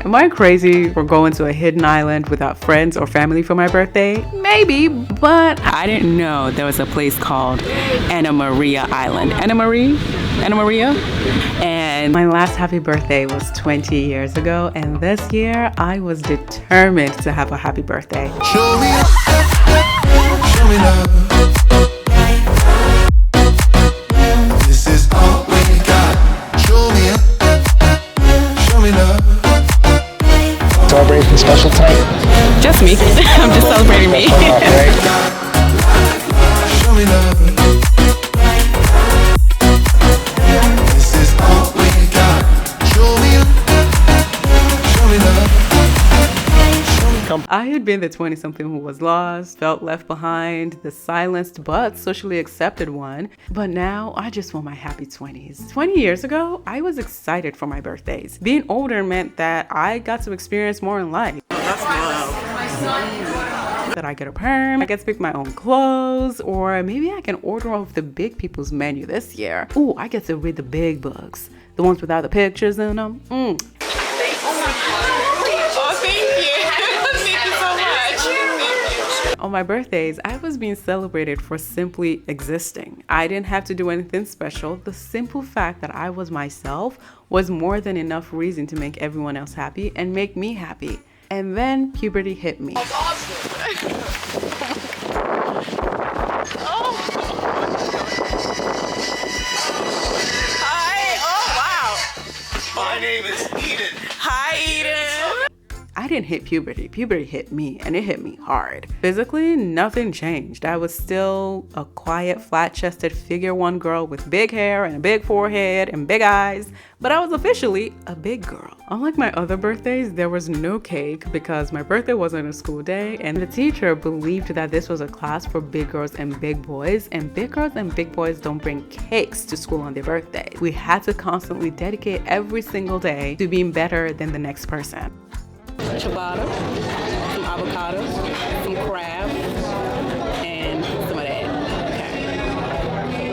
Am I crazy for going to a hidden island without friends or family for my birthday? Maybe, but I didn't know there was a place called Anna Maria Island. Anna Maria? And my last happy birthday was 20 years ago, and this year I was determined to have a happy birthday. Show me love. This is all we got. Show me love. Celebrating special tonight? Just me. I'm just celebrating me. Show me love. This is all we got. Show me love. I had been the 20-something who was lost, felt left behind, the silenced but socially accepted one. But now I just want my happy 20s. 20 years ago, I was excited for my birthdays. Being older meant that I got to experience more in life. That's love. That I get a perm, I get to pick my own clothes, or maybe I can order off the big people's menu this year. Ooh, I get to read the big books, the ones without the pictures in them. On my birthdays, I was being celebrated for simply existing. I didn't have to do anything special. The simple fact that I was myself was more than enough reason to make everyone else happy and make me happy. And then puberty hit me. My name is Eden. Hi, Eden. I didn't hit puberty. Puberty hit me, and it hit me hard. Physically, nothing changed. I was still a quiet, flat-chested figure one girl with big hair and a big forehead and big eyes, but I was officially a big girl. Unlike my other birthdays, there was no cake because my birthday wasn't a school day, and the teacher believed that this was a class for big girls and big boys, and big girls and big boys don't bring cakes to school on their birthday. We had to constantly dedicate every single day to being better than the next person. Ciabatta, some avocados, some crab, and some of that. Okay.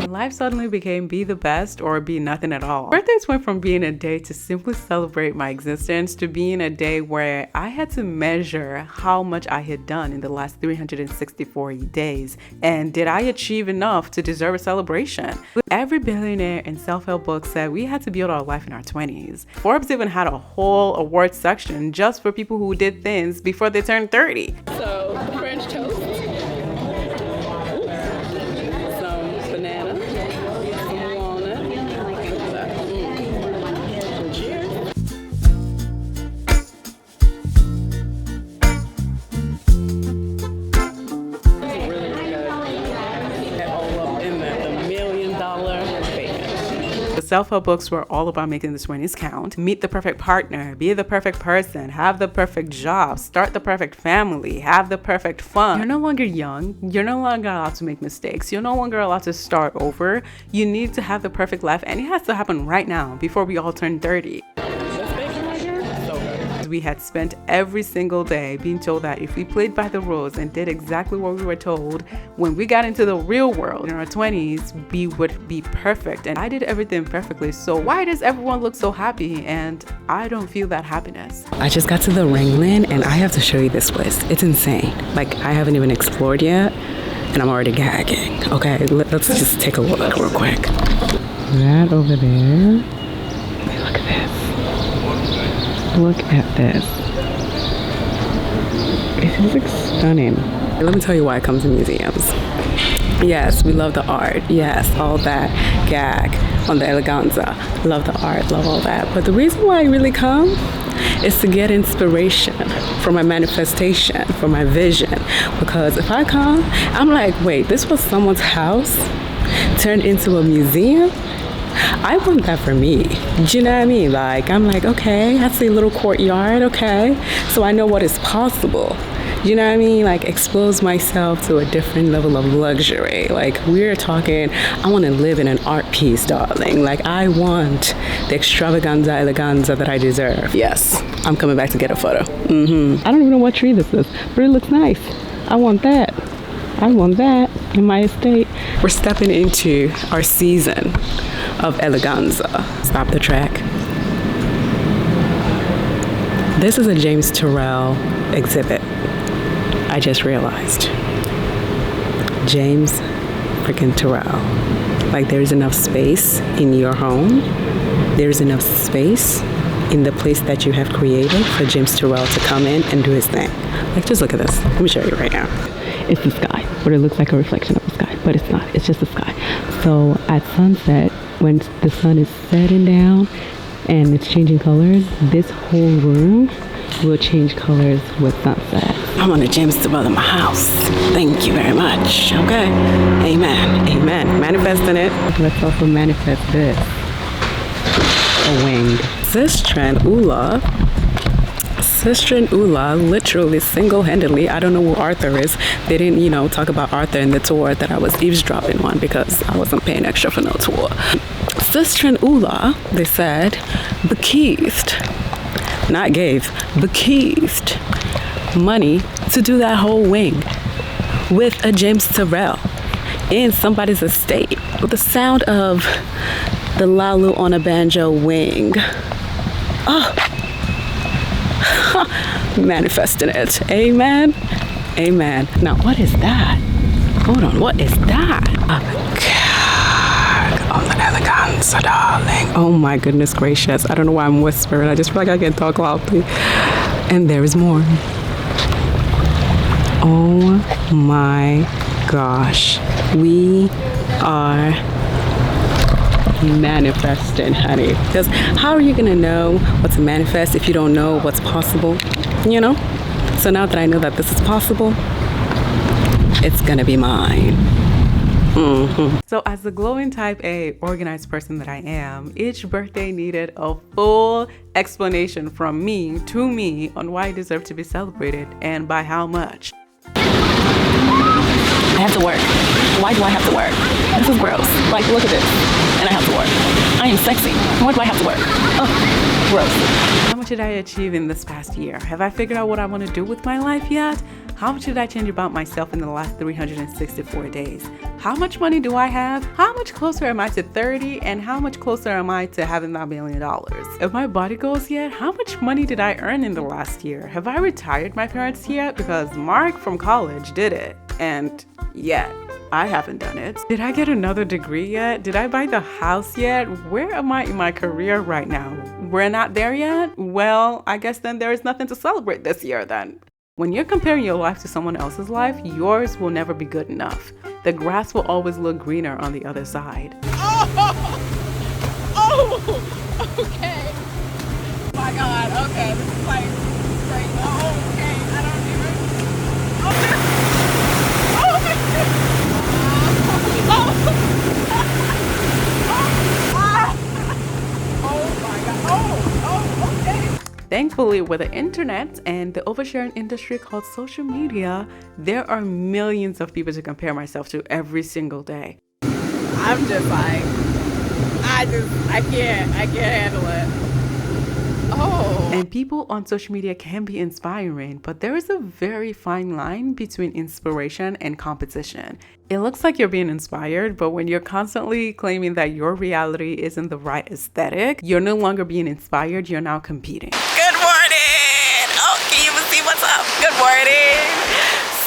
Life suddenly became be the best or be nothing at all. Birthdays went from being a day to simply celebrate my existence to being a day where I had to measure how much I had done in the last 364 days, and did I achieve enough to deserve a celebration? Every billionaire and self-help book said we had to build our life in our 20s. Forbes even had a whole award section just for people who did things before they turned 30. So, French toast, some banana, some walnut, cheers. The self-help books were all about making the 20s count. Meet the perfect partner, be the perfect person, have the perfect job, start the perfect family, have the perfect fun. You're no longer young. You're no longer allowed to make mistakes. You're no longer allowed to start over. You need to have the perfect life, and it has to happen right now before we all turn 30. We had spent every single day being told that if we played by the rules and did exactly what we were told, when we got into the real world in our 20s, we would be perfect. And I did everything perfectly. So why does everyone look so happy and I don't feel that happiness? I just got to the Ringland and I have to show you this place. It's insane. Like, I haven't even explored yet and I'm already gagging. Okay, let's just take a look real quick. That over there. Look at this. Look at this. It is stunning. Let me tell you why I come to museums. Yes, we love the art. Yes, all that gag on the eleganza. Love the art, love all that. But the reason why I really come is to get inspiration for my manifestation, for my vision. Because if I come, I'm like, wait, this was someone's house turned into a museum? I want that for me. Do you know what I mean? Like, I'm like, okay, I see a little courtyard, okay, so I know what is possible. You know what I mean? Like, expose myself to a different level of luxury. Like, we're talking, I want to live in an art piece, darling. Like, I want the extravaganza eleganza that I deserve. Yes, I'm coming back to get a photo. I don't even know what tree this is, but it looks nice. I want that. I want that in my estate. We're stepping into our season of eleganza. Stop the track. This is a James Terrell exhibit. I just realized. James freaking Terrell. Like, there's enough space in your home. There's enough space in the place that you have created for James Terrell to come in and do his thing. Like, just look at this. Let me show you right now. It's the sky, but it looks like a reflection of the sky, but it's not. It's just the sky. So at sunset, when the sun is setting down and it's changing colors, this whole room will change colors with sunset. I'm on a James Terrell in my house. Thank you very much. Okay. Amen. Amen. Manifesting it. Let's also manifest this. A wing. Sistren Ula literally single-handedly, I don't know who Arthur is. They didn't, talk about Arthur in the tour that I was eavesdropping on because I wasn't paying extra for no tour. Sistren Ula, they said, bequeathed, not gave, bequeathed money to do that whole wing with a James Terrell in somebody's estate with the sound of the Lifeonabanjo wing. Oh, manifesting it. Amen. Amen. Now, what is that? Hold on. What is that? On the elegance, darling. Oh my goodness gracious. I don't know why I'm whispering. I just feel like I can talk loudly. And there is more. Oh my gosh. We are manifesting, honey. Because how are you gonna know what to manifest if you don't know what's possible? So now that I know that this is possible, it's gonna be mine. So as the glowing type A organized person that I am, each birthday needed a full explanation from me to me on why I deserve to be celebrated and by how much. I have to work. Why do I have to work? This is gross. Like, look at this. And I have to work. I am sexy. Why do I have to work? Oh, gross. How much did I achieve in this past year? Have I figured out what I want to do with my life yet? How much did I change about myself in the last 364 days? How much money do I have? How much closer am I to 30? And how much closer am I to having that $1 million? Have my body goals yet? How much money did I earn in the last year? Have I retired my parents yet? Because Mark from college did it. And yet, I haven't done it. Did I get another degree yet? Did I buy the house yet? Where am I in my career right now? We're not there yet? Well, I guess then there is nothing to celebrate this year then. When you're comparing your life to someone else's life, yours will never be good enough. The grass will always look greener on the other side. Oh, okay. Oh my God, okay, this is like crazy. Oh, okay, I don't even, Thankfully, with the internet and the oversharing industry called social media, there are millions of people to compare myself to every single day. I'm just like, I can't handle it. Oh. And people on social media can be inspiring, but there is a very fine line between inspiration and competition. It looks like you're being inspired, but when you're constantly claiming that your reality isn't the right aesthetic, you're no longer being inspired, you're now competing. Good morning! Oh, can you even see what's up? Good morning!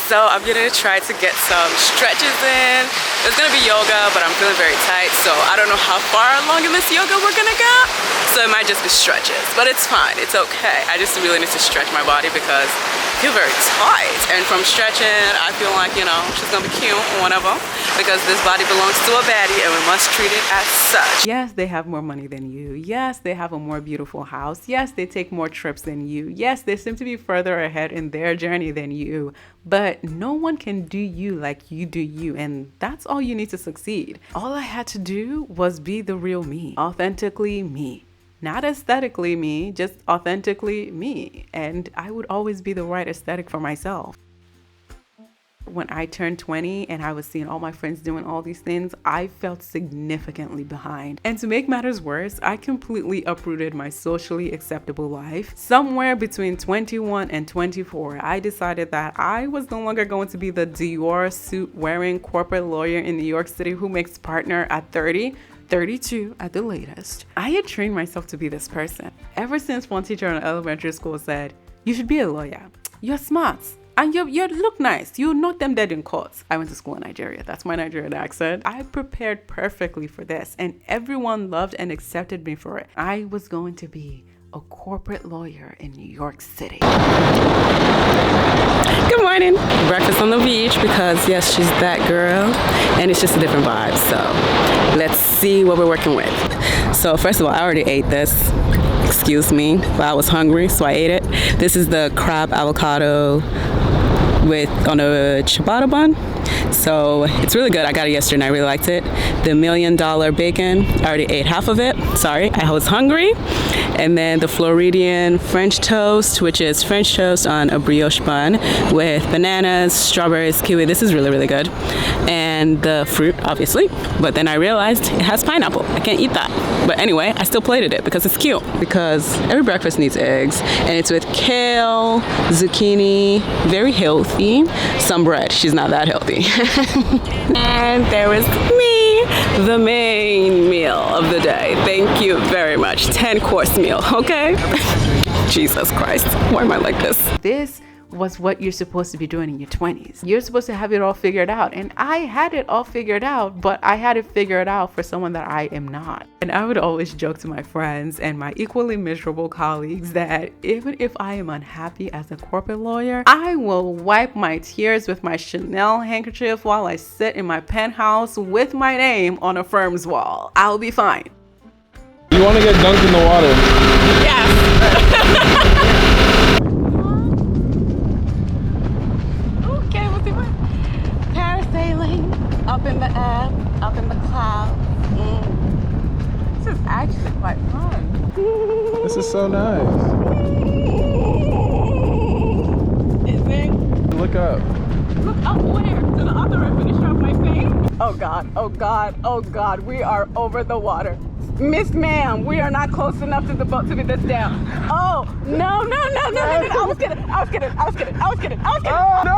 So I'm gonna try to get some stretches in. There's gonna be yoga, but I'm feeling very tight, so I don't know how far along in this yoga we're gonna go. So it might just be stretches, but it's fine, it's okay. I just really need to stretch my body because I feel very tight. And from stretching, I feel like, she's gonna be cute or whatever, because this body belongs to a baddie and we must treat it as such. Yes, they have more money than you. Yes, they have a more beautiful house. Yes, they take more trips than you. Yes, they seem to be further ahead in their journey than you. But no one can do you like you do you, and that's all you need to succeed. All I had to do was be the real me, authentically me. Not aesthetically me, just authentically me. And I would always be the right aesthetic for myself. When I turned 20 and I was seeing all my friends doing all these things, I felt significantly behind. And to make matters worse, I completely uprooted my socially acceptable life. Somewhere between 21 and 24, I decided that I was no longer going to be the Dior suit wearing corporate lawyer in New York City who makes partner at 30 32 at the latest. I had trained myself to be this person. Ever since one teacher in elementary school said, you should be a lawyer. You're smart. And you look nice. You knock them dead in court. I went to school in Nigeria. That's my Nigerian accent. I prepared perfectly for this, and everyone loved and accepted me for it. I was going to be a corporate lawyer in New York City. Good morning. Breakfast on the beach because yes, she's that girl, and it's just a different vibe. So let's see what we're working with. So first of all, I already ate this. Excuse me, but I was hungry, so I ate it. This is the crab avocado on a ciabatta bun. So it's really good. I got it yesterday and I really liked it. The $1 million bacon, I already ate half of it. Sorry, I was hungry. And then the Floridian French toast, which is French toast on a brioche bun with bananas, strawberries, kiwi. This is really, really good. And the fruit, obviously. But then I realized it has pineapple. I can't eat that. But anyway, I still plated it because it's cute. Because every breakfast needs eggs. And it's with kale, zucchini, very healthy. Some bread. She's not that healthy. And there was me, the main meal of the day. Thank you very much. 10-course meal, okay? Jesus Christ, why am I like this? This was what you're supposed to be doing in your 20s. You're supposed to have it all figured out. And I had it all figured out, but I had it figured out for someone that I am not. And I would always joke to my friends and my equally miserable colleagues that even if I am unhappy as a corporate lawyer, I will wipe my tears with my Chanel handkerchief while I sit in my penthouse with my name on a firm's wall. I'll be fine. You want to get dunked in the water? Yes. Parasailing up in the air, up in the clouds. This is actually quite fun. This is so nice. Is it? Look up. Look up where? To the other end, finish off my face. Oh God, oh God, oh God, we are over the water. Miss Ma'am, we are not close enough to the boat to be this down. Oh, no. I was kidding. Oh no!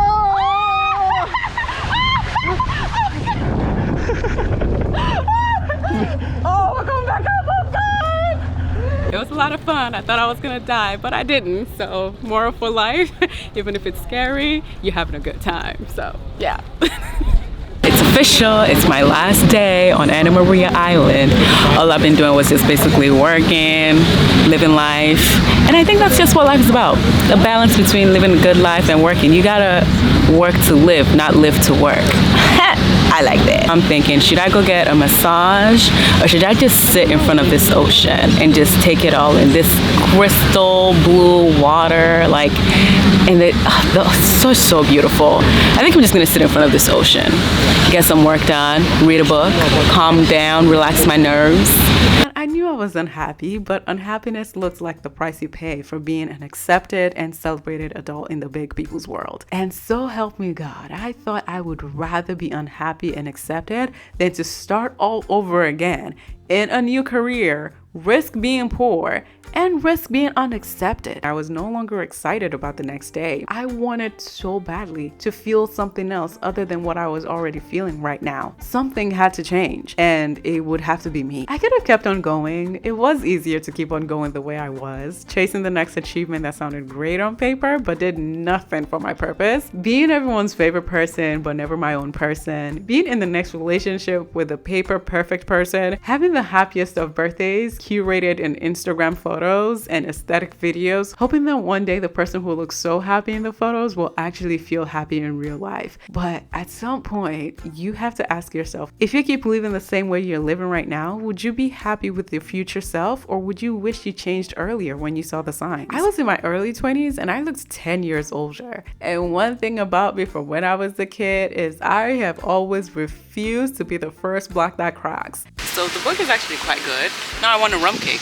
Oh, we're going back up. Oh God! It was a lot of fun. I thought I was gonna die, but I didn't. So, moral for life, even if it's scary, you're having a good time. So, yeah. It's official. It's my last day on Anna Maria Island. All I've been doing was just basically working, living life. And I think that's just what life is about. A balance between living a good life and working. You gotta work to live, not live to work. I like that. I'm thinking, should I go get a massage or should I just sit in front of this ocean and just take it all in? This crystal blue water, like, and so beautiful. I think I'm just gonna sit in front of this ocean, get some work done, read a book, calm down, relax my nerves. I knew I was unhappy, but unhappiness looks like the price you pay for being an accepted and celebrated adult in the big people's world. And so help me God, I thought I would rather be unhappy and accepted than to start all over again in a new career, risk being poor, and risk being unaccepted. I was no longer excited about the next day. I wanted so badly to feel something else other than what I was already feeling right now. Something had to change, and it would have to be me. I could have kept on going. It was easier to keep on going the way I was, chasing the next achievement that sounded great on paper, but did nothing for my purpose. Being everyone's favorite person, but never my own person. Being in the next relationship with a paper perfect person. Having the happiest of birthdays, curated in Instagram photos and aesthetic videos, hoping that one day the person who looks so happy in the photos will actually feel happy in real life. But at some point, you have to ask yourself, if you keep living the same way you're living right now, would you be happy with your future self, or would you wish you changed earlier when you saw the signs? I was in my early 20s and I looked 10 years older. And one thing about me from when I was a kid is I have always refused to be the first black that cracks. So the book is actually quite good. Now I want a rum cake.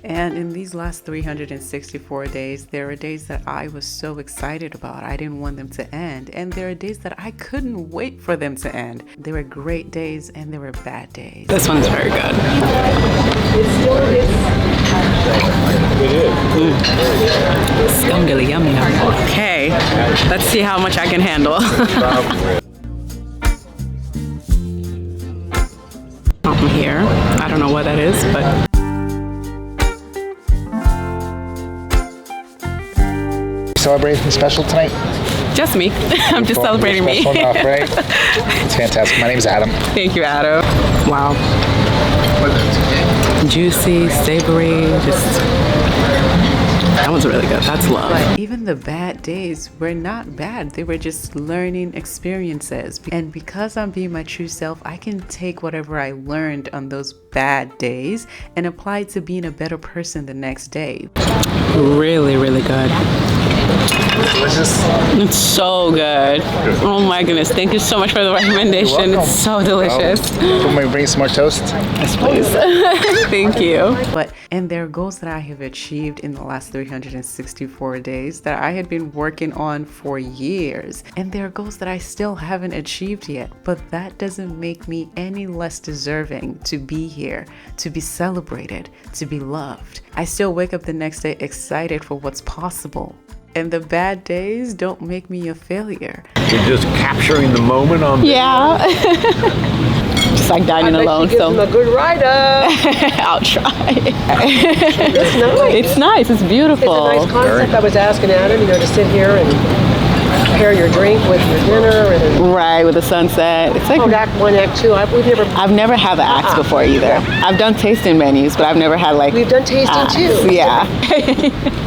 And in these last 364 days, there are days that I was so excited about. I didn't want them to end. And there are days that I couldn't wait for them to end. There were great days and there were bad days. This one's very good. Scumdilly yummy. Okay, let's see how much I can handle. from here. I don't know what that is, but Celebrating something special tonight? just me. I'm just celebrating me. Special enough, right? It's fantastic. My name is Adam. Thank you, Adam. Wow. Juicy, savory, just that one's really good. That's love. But even the bad days were not bad. They were just learning experiences. And because I'm being my true self, I can take whatever I learned on those bad days and apply it to being a better person the next day. Really, really good. Delicious. It's so good. Oh my goodness. Thank you so much for the recommendation. It's so delicious. Can we bring some more toast? Yes, please. Thank you. And there are goals that I have achieved in the last 364 days that I had been working on for years. And there are goals that I still haven't achieved yet. But that doesn't make me any less deserving to be here, to be celebrated, to be loved. I still wake up the next day excited for what's possible. And the bad days don't make me a failure. You're just capturing the moment on video. Yeah. Just like dining alone. So a good rider. I'll try. It's nice. It's nice. It's beautiful. It's a nice concept. I was asking Adam, to sit here and pair your drink with your dinner and Right, with the sunset. It's like act one, act two. I've never had the acts before either. I've done tasting menus, but I've never had like We've done tasting acts. too. Yeah.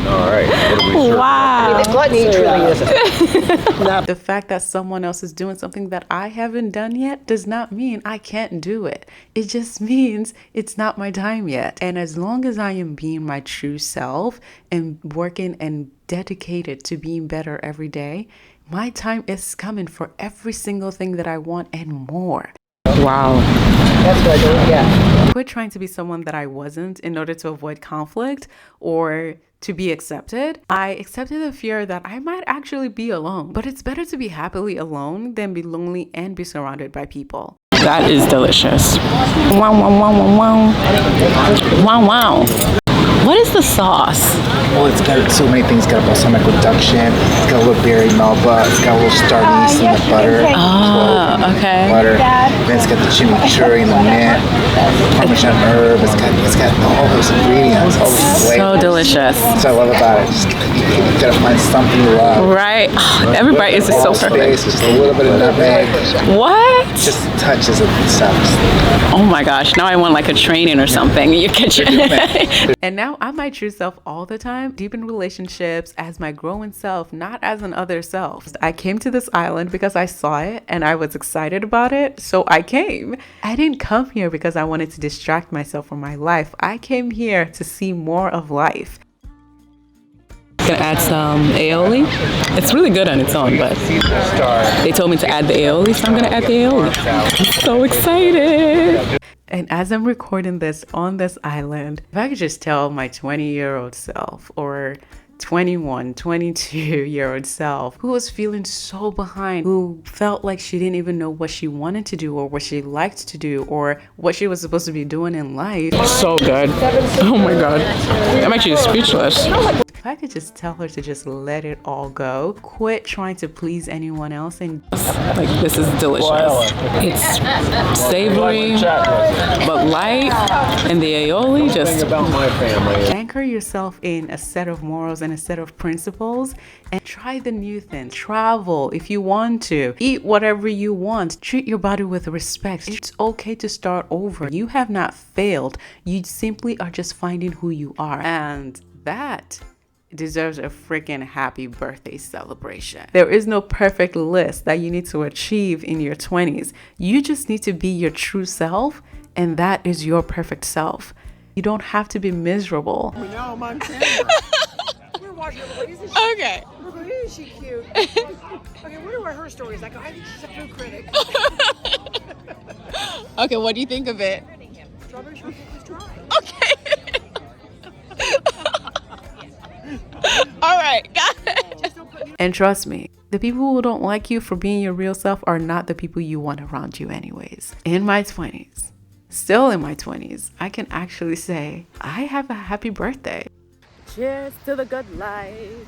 All right. What do we serve? Wow. The gluttony truly is. The fact that someone else is doing something that I haven't done yet does not mean I can't do it. It just means it's not my time yet. And as long as I am being my true self and working and dedicated to being better every day, my time is coming for every single thing that I want and more. Wow. That's what I do, yeah. Quit trying to be someone that I wasn't in order to avoid conflict or to be accepted. I accepted the fear that I might actually be alone, but it's better to be happily alone than be lonely and be surrounded by people. That is delicious. Wow, wow, wow, wow, wow. Wow, wow. What is the sauce? Well, it's got so many things. It's got balsamic reduction. It's got a little berry melba. It's got a little star anise in the butter. Oh, okay. Butter. Then it's got the chimichurri and the mint, Parmesan herb. It's got all those ingredients, all those flavors. So delicious. That's what I love about it. Just, you gotta find something you love. Right. Oh, every bite is so perfect. Just a little bit of nutmeg. What? Just touches of stuff. Oh my gosh. Now I want like a training or something in your kitchen. And now I'm my true self all the time, deep in relationships as my growing self, not as an other self. I came to this island because I saw it and I was excited about it, so I came. I didn't come here because I wanted to distract myself from my life. I came here to see more of life. Gonna add some aioli. It's really good on its own, but they told me to add the aioli, so I'm gonna add the aioli. I'm so excited. And as I'm recording this on this island, if I could just tell my 20-year-old self or 21, 22-year-old self who was feeling so behind, who felt like she didn't even know what she wanted to do or what she liked to do or what she was supposed to be doing in life. So good. Oh my God. I'm actually speechless. If I could just tell her to just let it all go, quit trying to please anyone else, and like, this is delicious. It's savory but light, and the aioli just About my family. anchor yourself in a set of morals and a set of principles and try the new things. Travel if you want to, eat whatever you want, treat your body with respect. It's okay to start over. You have not failed. You simply are just finding who you are, and that deserves a freaking happy birthday celebration. There is no perfect list that you need to achieve in your 20s. You just need to be your true self, and that is your perfect self. You don't have to be miserable. Now I'm on camera. We're watching her. Isn't she, Okay. isn't she cute? Okay, what are her stories? Like, I think she's a food critic. Okay, what do you think of it? Strawberry shortcake was dry. Okay. All right, got it. And trust me, the people who don't like you for being your real self are not the people you want around you anyways. In my 20s, still in my 20s, I can actually say I have a happy birthday. Cheers to the good life.